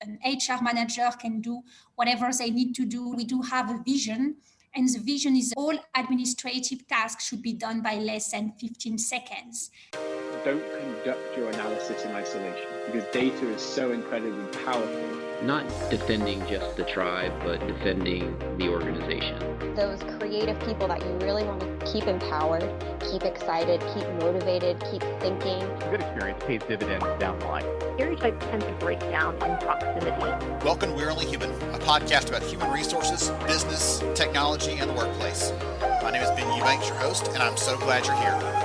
an HR manager can do whatever they need to do. We do have a vision, and the vision is all administrative tasks should be done by less than 15 seconds. Don't conduct your analysis in isolation because data is so incredibly powerful. Not defending just the tribe, but defending the organization. Those creative people that you really want to keep empowered, keep excited, keep motivated, keep thinking. A good experience pays dividends down the line. Stereotypes tend to break down in proximity. Welcome to We're Only Human, a podcast about human resources, business, technology, and the workplace. My name is Ben Eubanks, your host, and I'm so glad you're here.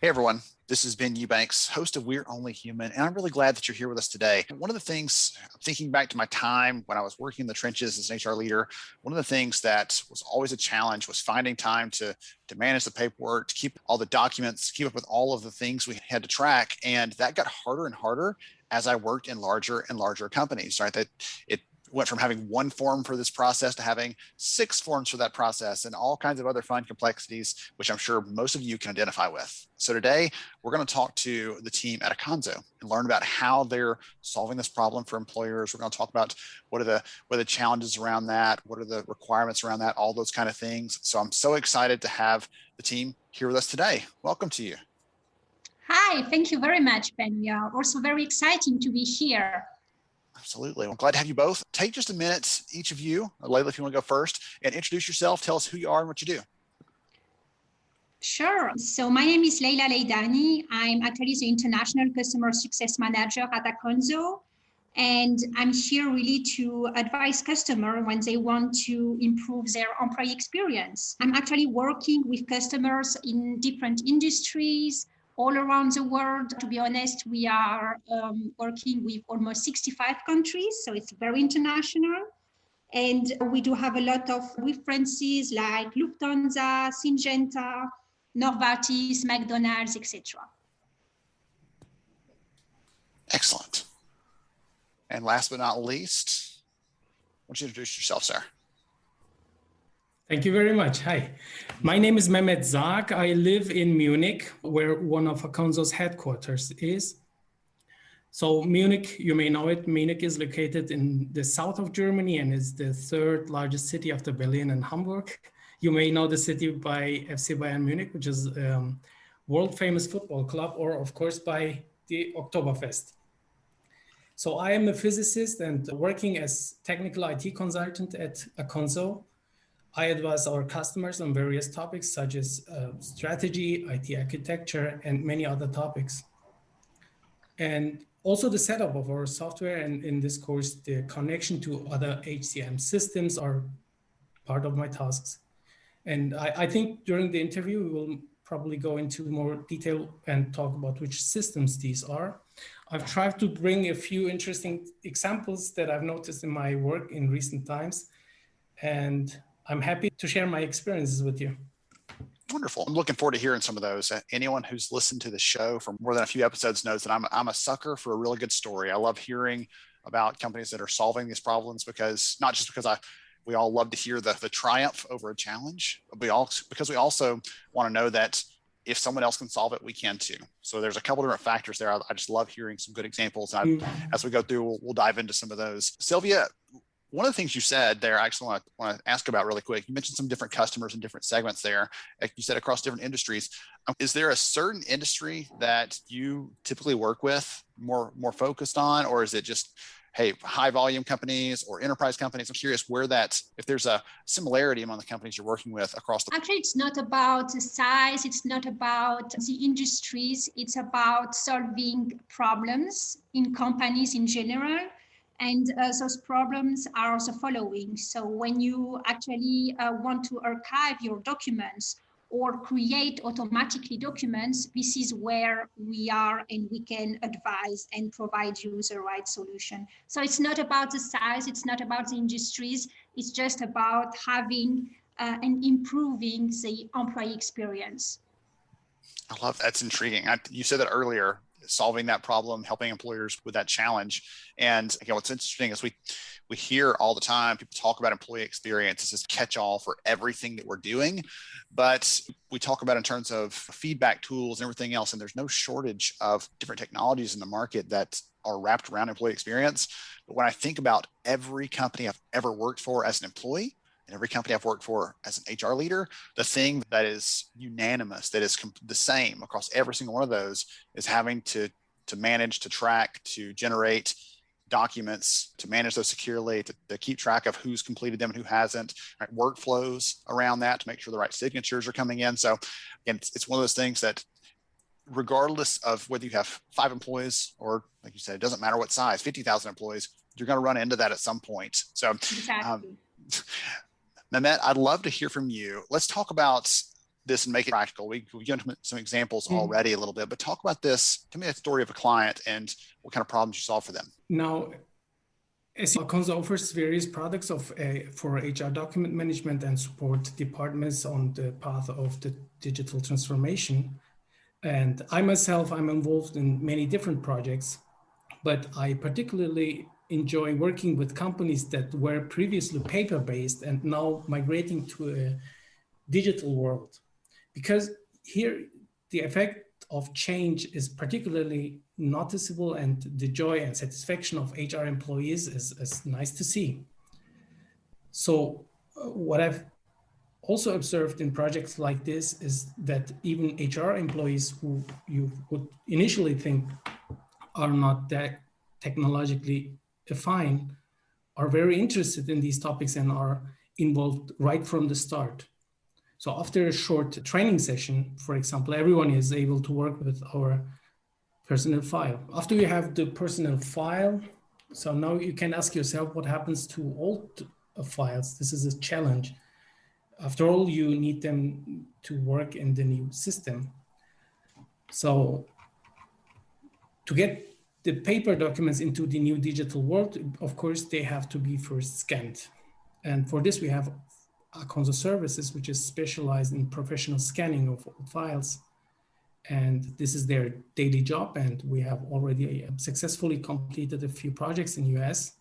Hey everyone, this is Ben Eubanks, host of We're Only Human, and I'm really glad that you're here with us today. One of the things, thinking back to my time when I was working in the trenches as an HR leader, one of the things that was always a challenge was finding time to manage the paperwork, to keep all the documents, keep up with all of the things we had to track, and that got harder and harder as I worked in larger and larger companies, right? That it went from having one form for this process to having 6 forms for that process and all kinds of other fun complexities, which I'm sure most of you can identify with. So today, we're going to talk to the team at Aconso and learn about how they're solving this problem for employers. We're going to talk about what are the challenges around that, what are the requirements around that, all those kind of things. So I'm so excited to have the team here with us today. Welcome to you. Hi, thank you very much, Ben. We are also very exciting to be here. Absolutely. I'm glad to have you both. Take just a minute, each of you, Leila, if you want to go first, and introduce yourself. Tell us who you are and what you do. Sure. So my name is Leila Laidani. I'm actually the International Customer Success Manager at Aconso. And I'm here really to advise customers when they want to improve their employee experience. I'm actually working with customers in different industries, all around the world. To be honest, we are working with almost 65 countries, so it's very international. And we do have a lot of references like Lufthansa, Syngenta, Novartis, McDonald's, etc. Excellent. And last but not least, why don't you introduce yourself, sir? Thank you very much. Hi, my name is Mehmet Zak. I live in Munich, where one of Aconso's headquarters is. So Munich, you may know it, Munich is located in the south of Germany and is the 3rd largest city after Berlin and Hamburg. You may know the city by FC Bayern Munich, which is a world famous football club, or of course by the Oktoberfest. So I am a physicist and working as technical IT consultant at Aconso. I advise our customers on various topics such as strategy, IT architecture, and many other topics. And also the setup of our software, and in this course, the connection to other HCM systems are part of my tasks. And I think during the interview, we will probably go into more detail and talk about which systems these are. I've tried to bring a few interesting examples that I've noticed in my work in recent times. And I'm happy to share my experiences with you. Wonderful. I'm looking forward to hearing some of those. Anyone who's listened to the show for more than a few episodes knows that I'm a sucker for a really good story. I love hearing about companies that are solving these problems because not just because we all love to hear the triumph over a challenge, but because we also want to know that if someone else can solve it, we can too. So there's a couple different factors there. I just love hearing some good examples. And as we go through, we'll dive into some of those. Sylvia, one of the things you said there, I actually want to ask about really quick. You mentioned some different customers and different segments there. Like you said, across different industries. Is there a certain industry that you typically work with more focused on, or is it just, hey, high volume companies or enterprise companies? I'm curious if there's a similarity among the companies you're working with across the. Actually, it's not about the size. It's not about the industries. It's about solving problems in companies in general. And those problems are the following. So when you actually want to archive your documents or create automatically documents, this is where we are, and we can advise and provide you the right solution. So it's not about the size, it's not about the industries, it's just about having and improving the employee experience. I love that's intriguing. You said that earlier. solving that problem, helping employers with that challenge. And again, what's interesting is we hear all the time, people talk about employee experience as this catch-all for everything that we're doing, but we talk about in terms of feedback tools and everything else, and there's no shortage of different technologies in the market that are wrapped around employee experience. But when I think about every company I've ever worked for as an employee, and every company I've worked for as an HR leader, the thing that is unanimous, that is the same across every single one of those, is having to manage, to track, to generate documents, to manage those securely, to keep track of who's completed them and who hasn't, right? Workflows around that to make sure the right signatures are coming in. So again, it's one of those things that regardless of whether you have 5 employees or, like you said, it doesn't matter what size, 50,000 employees, you're going to run into that at some point. So Exactly. Mehmet, I'd love to hear from you. Let's talk about this and make it practical. We've given some examples already a little bit, but talk about this. Tell me a story of a client and what kind of problems you solve for them. Now, as Aconso offers various products for HR document management and support departments on the path of the digital transformation. And I myself, I'm involved in many different projects, but I particularly enjoy working with companies that were previously paper-based and now migrating to a digital world. Because here, the effect of change is particularly noticeable, and the joy and satisfaction of HR employees is nice to see. So what I've also observed in projects like this is that even HR employees who you would initially think are not that technologically defined are very interested in these topics and are involved right from the start. So after a short training session, for example, everyone is able to work with our personnel file. After you have the personnel file, so now you can ask yourself what happens to old files. This is a challenge. After all, you need them to work in the new system. So to get the paper documents into the new digital world, of course, they have to be first scanned. And for this, we have Aconso Services, which is specialized in professional scanning of old files. And this is their daily job. And we have already successfully completed a few projects in US.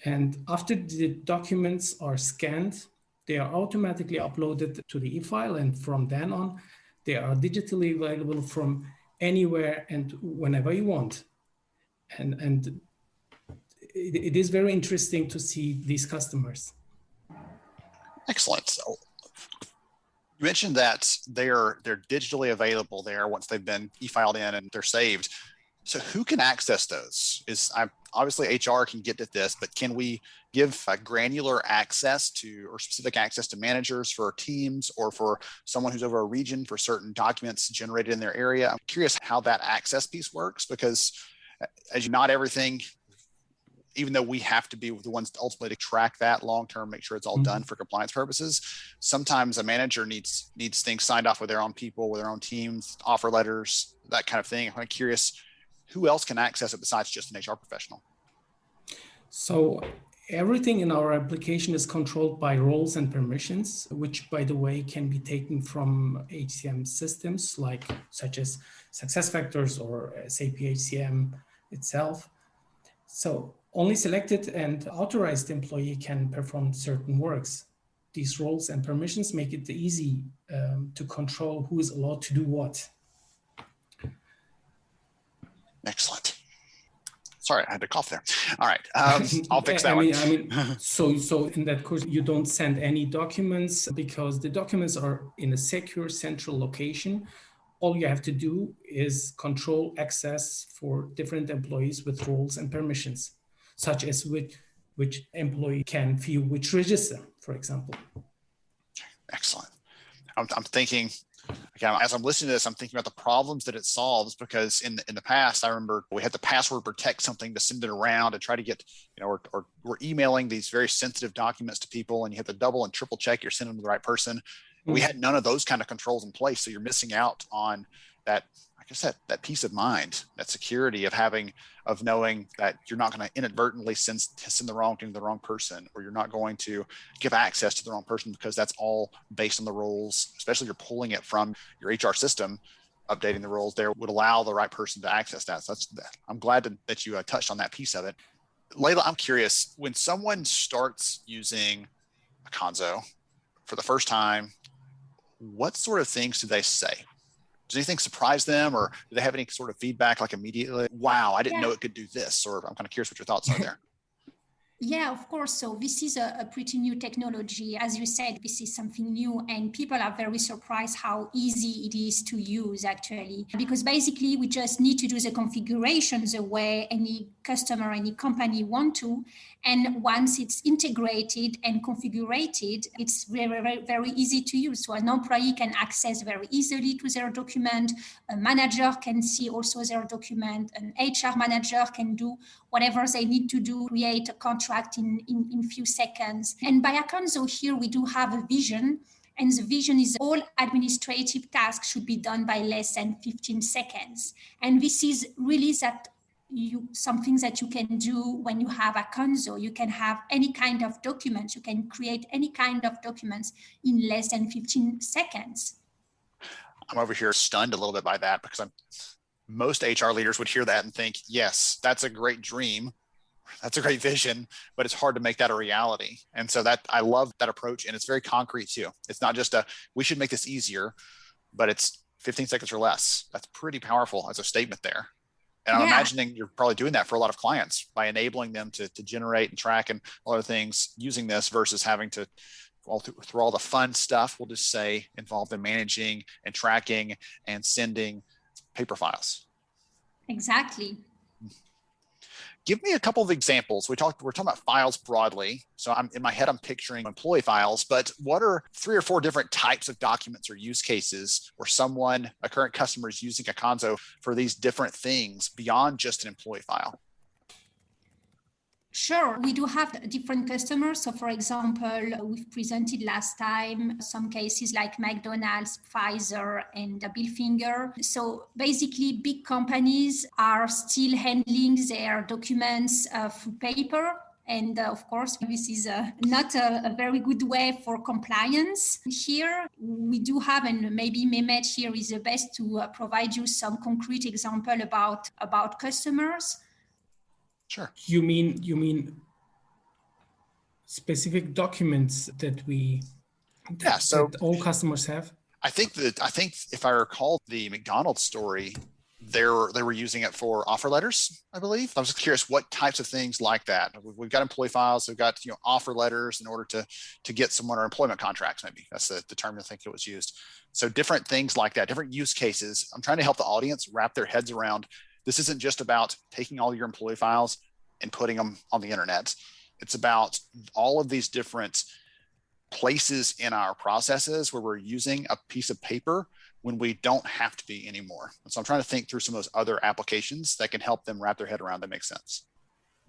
And after the documents are scanned, they are automatically uploaded to the e-file. And from then on, they are digitally available from anywhere and whenever you want. And it is very interesting to see these customers. Excellent. So you mentioned that they're digitally available there once they've been e-filed in and they're saved. So who can access those? Obviously HR can get at this, but can we give granular access to or specific access to managers for teams or for someone who's over a region for certain documents generated in their area? I'm curious how that access piece works, because as you not everything, even though we have to be the ones to ultimately to track that long-term, make sure it's all done for compliance purposes, sometimes a manager needs things signed off with their own people, with their own teams, offer letters, that kind of thing. I'm curious, who else can access it besides just an HR professional? So everything in our application is controlled by roles and permissions, which, by the way, can be taken from HCM systems such as SuccessFactors or SAP HCM itself. So only selected and authorized employee can perform certain works. These roles and permissions make it easy to control who is allowed to do what. Excellent. Sorry, I had to cough there. All right, I'll fix that one. So in that course, you don't send any documents because the documents are in a secure central location. All you have to do is control access for different employees with roles and permissions, such as which employee can view which register, for example. Excellent. I'm thinking, again, as I'm listening to this, I'm thinking about the problems that it solves, because in the past, I remember we had to password protect something to send it around and try to get, or we're emailing these very sensitive documents to people, and you have to double and triple check you're sending them to the right person. We had none of those kind of controls in place. So you're missing out on that, like I said, that peace of mind, that security of knowing that you're not going to inadvertently send the wrong thing to the wrong person, or you're not going to give access to the wrong person, because that's all based on the rules, especially if you're pulling it from your HR system. updating the rules there would allow the right person to access that. So I'm glad that you touched on that piece of it. Leila, I'm curious, when someone starts using Aconso for the first time, what sort of things do they say? Does anything surprise them, or do they have any sort of feedback like immediately? Wow, I didn't know it could do this. Or I'm kind of curious what your thoughts are there. Yeah, of course. So this is a pretty new technology. As you said, this is something new, and people are very surprised how easy it is to use, actually, because basically we just need to do the configuration the way any customer, any company want to. And once it's integrated and configured, it's very, very, very easy to use. So an employee can access very easily to their document. A manager can see also their document. An HR manager can do whatever they need to do, create a contract in few seconds. And by Aconso here, we do have a vision. And the vision is all administrative tasks should be done by less than 15 seconds. And this is really something that you can do when you have Aconso. You can have any kind of documents. You can create any kind of documents in less than 15 seconds. I'm over here stunned a little bit by that, because most HR leaders would hear that and think, yes, that's a great dream. That's a great vision, but it's hard to make that a reality. And so I love that approach, and it's very concrete too. It's not just we should make this easier, but it's 15 seconds or less. That's pretty powerful as a statement there. And I'm imagining you're probably doing that for a lot of clients by enabling them to generate and track and a lot of things using this versus having to through all the fun stuff, we'll just say, involved in managing and tracking and sending paper files. Exactly. Give me a couple of examples. We're talking about files broadly. So in my head, I'm picturing employee files, but what are 3 or 4 different types of documents or use cases where a current customer is using Aconso for these different things beyond just an employee file? Sure, we do have different customers. So for example, we've presented last time some cases like McDonald's, Pfizer, and Billfinger. So basically big companies are still handling their documents through paper. And of course, this is not a very good way for compliance. Here, we do have, and maybe Mehmet here is the best to provide you some concrete example about customers. Sure. You mean specific documents that that all customers have? I think if I recall the McDonald's story, they were using it for offer letters, I believe. I was just curious what types of things like that. We've got employee files, we've got offer letters in order to get someone, or employment contracts, maybe that's the term I think it was used. So different things like that, different use cases. I'm trying to help the audience wrap their heads around. This isn't just about taking all your employee files and putting them on the internet. It's about all of these different places in our processes where we're using a piece of paper when we don't have to be anymore. And so I'm trying to think through some of those other applications that can help them wrap their head around that makes sense.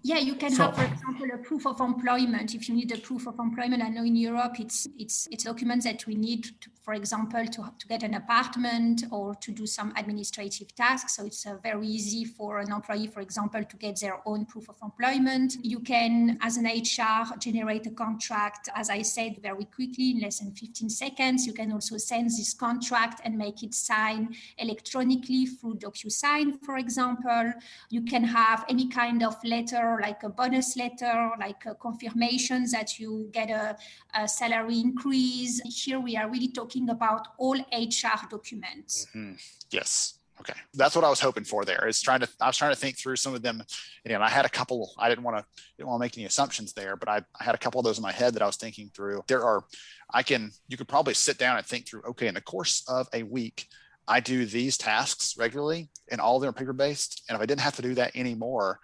Yeah, you can have, for example, a proof of employment. If you need a proof of employment, I know in Europe it's documents that we need, for example, to get an apartment or to do some administrative tasks. So it's very easy for an employee, for example, to get their own proof of employment. You can, as an HR, generate a contract, as I said, very quickly in less than 15 seconds. You can also send this contract and make it sign electronically through DocuSign, for example. You can have any kind of letter, like a bonus letter, like a confirmation that you get a salary increase. Here we are really talking about all HR documents. Mm-hmm. Yes. Okay. That's what I was hoping for there. I was trying to think through some of them. And I had a couple, I didn't want to make any assumptions there, but I had a couple of those in my head that I was thinking through. You could probably sit down and think through, okay, in the course of a week, I do these tasks regularly and all of them are paper-based. And if I didn't have to do that anymore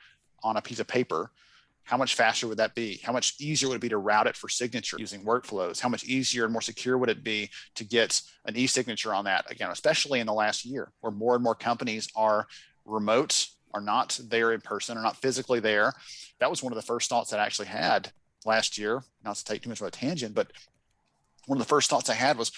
on a piece of paper, how much faster would that be? How much easier would it be to route it for signature using workflows? How much easier and more secure would it be to get an e-signature on that? Again, especially in the last year where more and more companies are remote, are not there in person, are not physically there. That was one of the first thoughts that I actually had last year, not to take too much of a tangent, but one of the first thoughts I had was,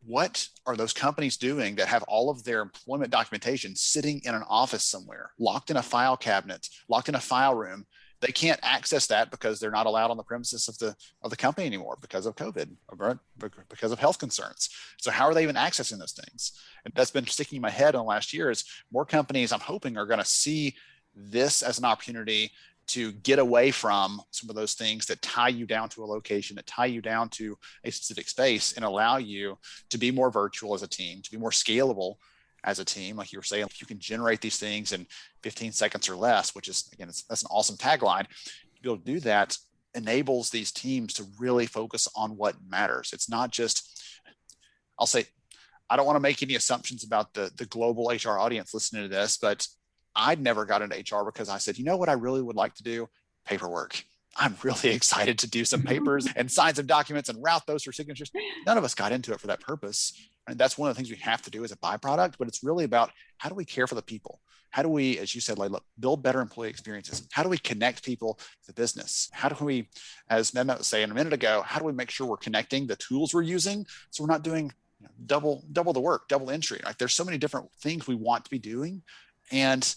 what are those companies doing that have all of their employment documentation sitting in an office somewhere, locked in a file cabinet, locked in a file room, they can't access that because they're not allowed on the premises of the company anymore because of COVID, or because of health concerns. So how are they even accessing those things? And that's been sticking in my head in the last year. Is more companies, I'm hoping, are going to see this as an opportunity to get away from some of those things that tie you down to a location, that tie you down to a specific space, and allow you to be more virtual as a team, to be more scalable as a team. Like you were saying, if you can generate these things in 15 seconds or less, which is, again, that's an awesome tagline. To be able to do that enables these teams to really focus on what matters. It's not just, I'll say, I don't want to make any assumptions about the global HR audience listening to this, but I'd never got into HR because I said, you know what I really would like to do? Paperwork. I'm really excited to do some papers and sign some documents and route those for signatures. None of us got into it for that purpose. And that's one of the things we have to do as a byproduct, but it's really about how do we care for the people? How do we, as you said, Leila, build better employee experiences? How do we connect people to the business? How do we, as Mehmet was saying a minute ago, how do we make sure we're connecting the tools we're using so we're not doing double the work, double entry? Like there's so many different things we want to be doing. And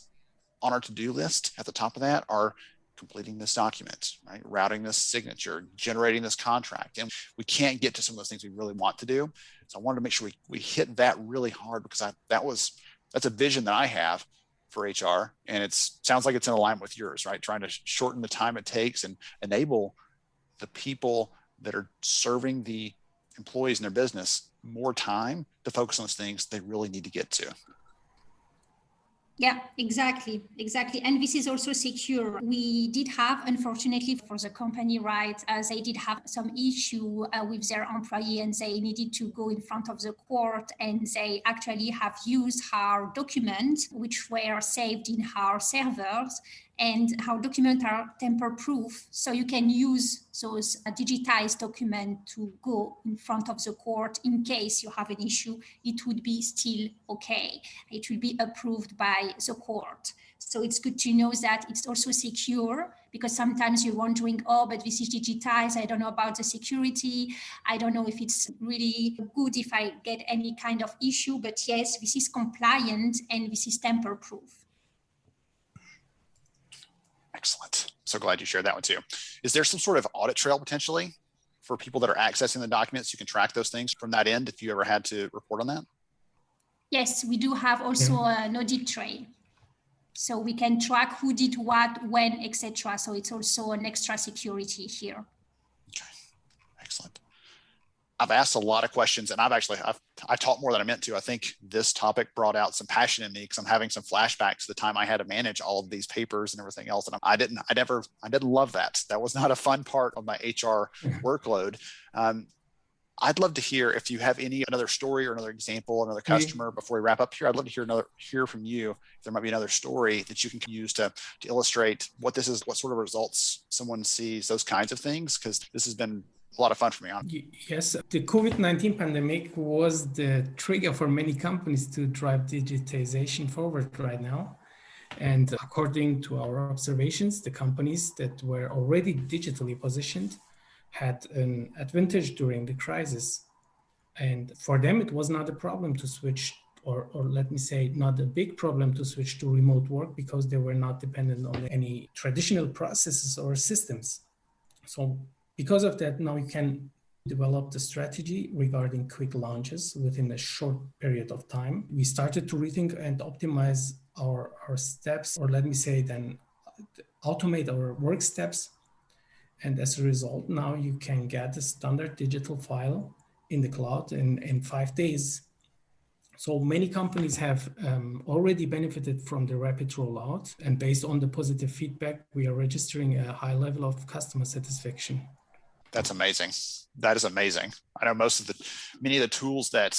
on our to-do list at the top of that are completing this document, right? Routing this signature, generating this contract. And we can't get to some of those things we really want to do. So I wanted to make sure we hit that really hard because that's a vision that I have for HR. And it sounds like it's in alignment with yours, right? Trying to shorten the time it takes and enable the people that are serving the employees in their business more time to focus on those things they really need to get to. Yeah, exactly. And this is also secure. We did have, unfortunately for the company, right, they did have some issue with their employee and they needed to go in front of the court, and they actually have used our documents, which were saved in our servers, and our documents are tamper-proof. So you can use those digitized documents to go in front of the court in case you have an issue. It would be still okay. It will be approved by the court. So it's good to know that it's also secure, because sometimes you're wondering, oh, but this is digitized. I don't know about the security. I don't know if it's really good if I get any kind of issue. But yes, this is compliant and this is tamper-proof. Excellent. So glad you shared that one too. Is there some sort of audit trail potentially for people that are accessing the documents? You can track those things from that end if you ever had to report on that? Yes, we do have also an audit trail. So we can track who did what, when, etc. So it's also an extra security here. Okay, excellent. I've asked a lot of questions, and I talked more than I meant to. I think this topic brought out some passion in me because I'm having some flashbacks to the time I had to manage all of these papers and everything else. And I didn't love that. That was not a fun part of my HR workload. I'd love to hear if you have another story or another example, another customer before we wrap up here. I'd love to hear from you. If there might be another story that you can use to illustrate what this is, what sort of results someone sees, those kinds of things, because this has been a lot of fun for me. Yes, the COVID-19 pandemic was the trigger for many companies to drive digitization forward right now. And according to our observations, the companies that were already digitally positioned had an advantage during the crisis. And for them, it was not a problem to switch, or let me say, not a big problem to switch to remote work because they were not dependent on any traditional processes or systems. So because of that, now you can develop the strategy regarding quick launches within a short period of time. We started to rethink and optimize our steps, or let me say then automate our work steps. And as a result, now you can get a standard digital file in the cloud in 5 days. So many companies have already benefited from the rapid rollout. And based on the positive feedback, we are registering a high level of customer satisfaction. That's amazing. That is amazing. I know many of the tools that,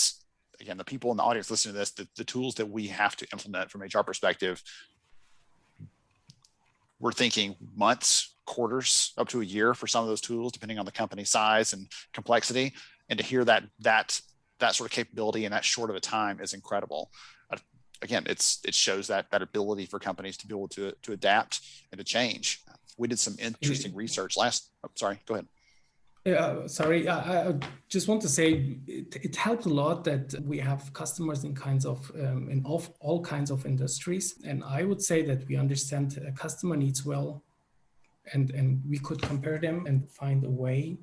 again, the people in the audience listening to this, the tools that we have to implement from HR perspective, we're thinking months, quarters, up to a year for some of those tools, depending on the company size and complexity. And to hear that sort of capability in that short of a time is incredible. Again, it shows that ability for companies to be able to adapt and to change. We did some interesting research sorry, go ahead. I just want to say it helped a lot that we have customers in all kinds of industries. And I would say that we understand a customer needs well and we could compare them and find a way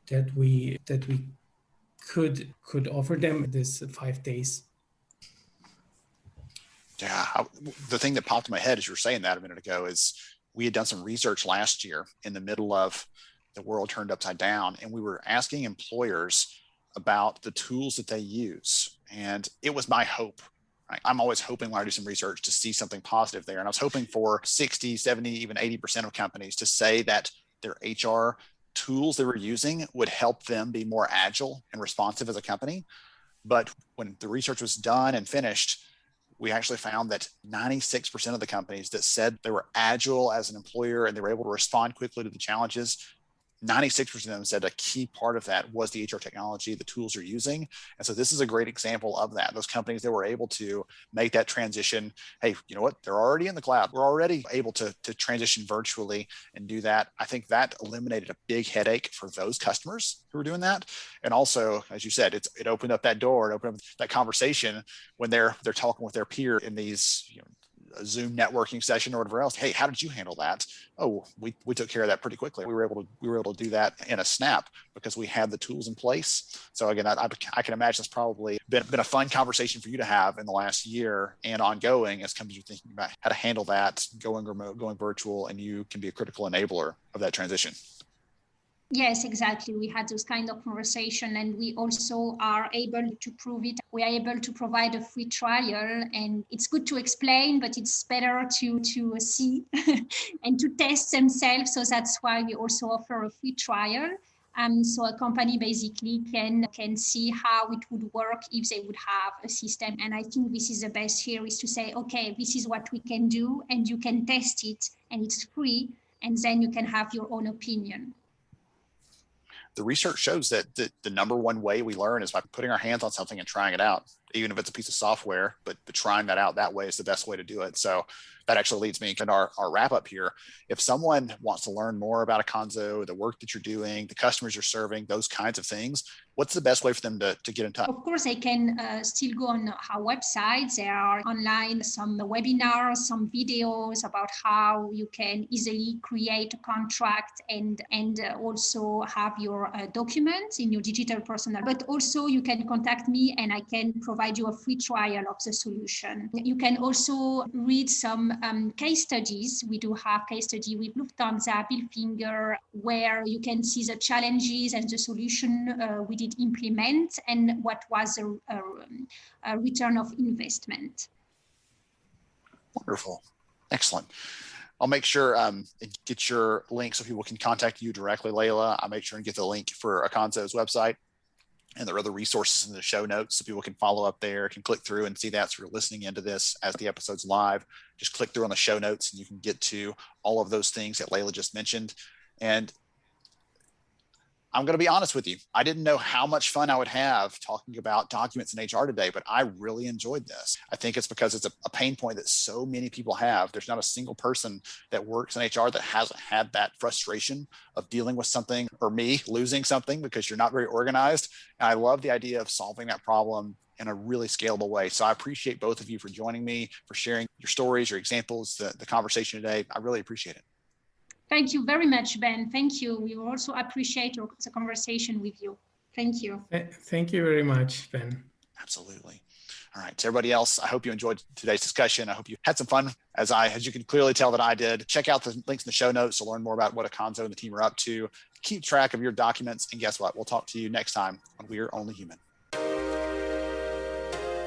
that we could offer them this 5 days. Yeah, the thing that popped in my head as you were saying that a minute ago is we had done some research last year in the middle of the world turned upside down, and we were asking employers about the tools that they use. And it was my hope. Right? I'm always hoping when I do some research to see something positive there. And I was hoping for 60, 70, even 80% of companies to say that their HR tools they were using would help them be more agile and responsive as a company. But when the research was done and finished, we actually found that 96% of the companies that said they were agile as an employer and they were able to respond quickly to the challenges, 96% of them said a key part of that was the HR technology, the tools they're using. And so this is a great example of that. Those companies that were able to make that transition. Hey, you know what? They're already in the cloud. We're already able to transition virtually and do that. I think that eliminated a big headache for those customers who were doing that. And also, as you said, it opened up that door, it opened up that conversation when they're talking with their peer in these, a Zoom networking session or whatever else. Hey, how did you handle that? Oh, we took care of that pretty quickly. We were able to do that in a snap because we had the tools in place. So again, I can imagine it's probably been a fun conversation for you to have in the last year and ongoing as companies are thinking about how to handle that, going remote, going virtual, and you can be a critical enabler of that transition. Yes, exactly. We had those kind of conversation, and we also are able to prove it. We are able to provide a free trial, and it's good to explain, but it's better to see and to test themselves. So that's why we also offer a free trial. So a company basically can see how it would work if they would have a system. And I think this is the best here is to say, okay, this is what we can do, and you can test it, and it's free, and then you can have your own opinion. The research shows that the number one way we learn is by putting our hands on something and trying it out, even if it's a piece of software, but trying that out that way is the best way to do it. So that actually leads me to our wrap up here. If someone wants to learn more about Aconso, the work that you're doing, the customers you're serving, those kinds of things, what's the best way for them to get in touch? Of course, they can still go on our website. There are online some webinars, some videos about how you can easily create a contract and also have your documents in your digital personal. But also you can contact me and I can provide you a free trial of the solution. You can also read some case studies. We do have case study with Lufthansa, Bilfinger, where you can see the challenges and the solution we did implement and what was a return of investment. Wonderful. Excellent. I'll make sure and get your link so people can contact you directly, Leila. I'll make sure and get the link for Aconso's website. And there are other resources in the show notes so people can follow up there, can click through and see that. So you're listening into this as the episode's live. Just click through on the show notes and you can get to all of those things that Leila just mentioned. And I'm going to be honest with you. I didn't know how much fun I would have talking about documents in HR today, but I really enjoyed this. I think it's because it's a pain point that so many people have. There's not a single person that works in HR that hasn't had that frustration of dealing with something or me losing something because you're not very organized. And I love the idea of solving that problem in a really scalable way. So I appreciate both of you for joining me, for sharing your stories, your examples, the conversation today. I really appreciate it. Thank you very much, Ben. Thank you. We also appreciate the conversation with you. Thank you. Thank you very much, Ben. Absolutely. All right. To everybody else, I hope you enjoyed today's discussion. I hope you had some fun as you can clearly tell that I did. Check out the links in the show notes to learn more about what Aconso and the team are up to. Keep track of your documents. And guess what? We'll talk to you next time on We're Only Human.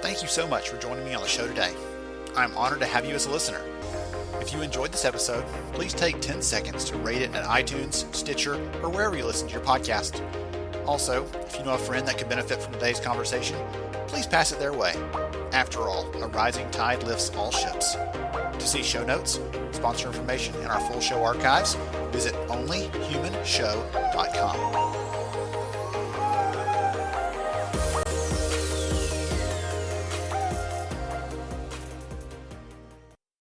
Thank you so much for joining me on the show today. I'm honored to have you as a listener. If you enjoyed this episode, please take 10 seconds to rate it at iTunes, Stitcher, or wherever you listen to your podcast. Also, if you know a friend that could benefit from today's conversation, please pass it their way. After all, a rising tide lifts all ships. To see show notes, sponsor information, and our full show archives, visit onlyhumanshow.com.